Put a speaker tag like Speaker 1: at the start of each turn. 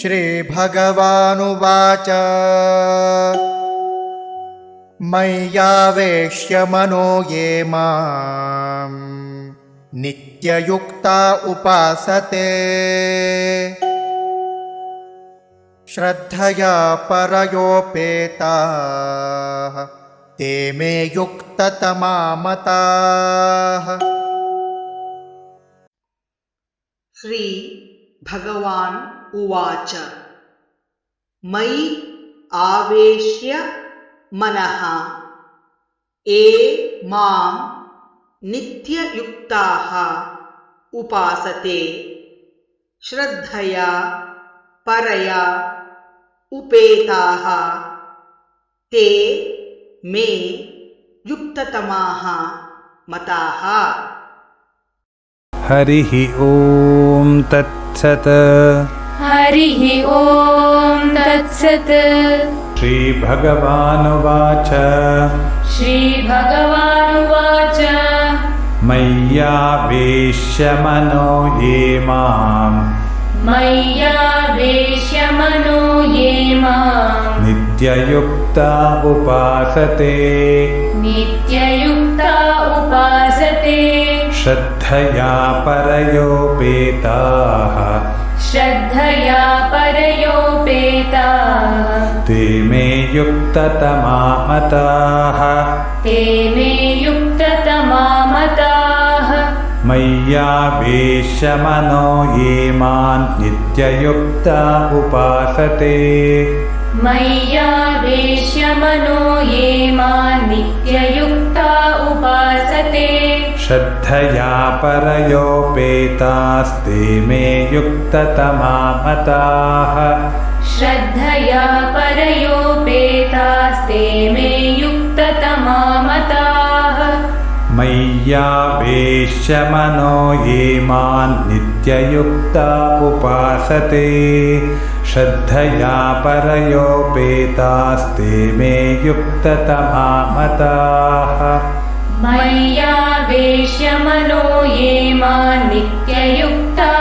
Speaker 1: श्रीभगवानुवाच मय्यावेश्य मनो ये मां नित्ययुक्ता उपासते श्रद्धया परयोपेताः ते मे युक्ततमा मताः।
Speaker 2: श्री भगवान् उवाच मयि आवेश्य मनः ये मां नित्ययुक्ताः उपासते श्रद्धया परया उपेताः ते मे युक्ततमाः मताः।
Speaker 3: हरिः ॐ तत्सत्।
Speaker 4: हरिः ॐ तत्सत्।
Speaker 3: श्रीभगवानुवाच
Speaker 4: श्रीभगवानुवाच
Speaker 3: मय्यावेश्य मनो ये मां
Speaker 4: मय्यावेश्य मनो ये मां
Speaker 3: नित्ययुक्ता उपासते
Speaker 4: नित्ययुक्ता उपासते
Speaker 3: श्रद्धया परयोपेताः
Speaker 4: श्रद्धया परयोपेताः
Speaker 3: ते मे युक्ततमा मताः
Speaker 4: ते मे युक्ततमा मताः।
Speaker 3: मय्यावेश्य मनो ये मां नित्ययुक्ता उपासते
Speaker 4: मय्यावेश्य मनो ये मां नित्ययुक्ता उपासते
Speaker 3: श्रद्धया परयोपेतास्ते मे युक्ततमा मताः
Speaker 4: श्रद्धया परयोपेतास्ते मे युक्ततमा मताः।
Speaker 3: मय्यावेश्य मनो ये मां नित्ययुक्ता उपासते श्रद्धया परयोपेतास्ते मे युक्ततमा मताः
Speaker 4: मय्यावेश्य मनो ये मां नित्ययुक्ता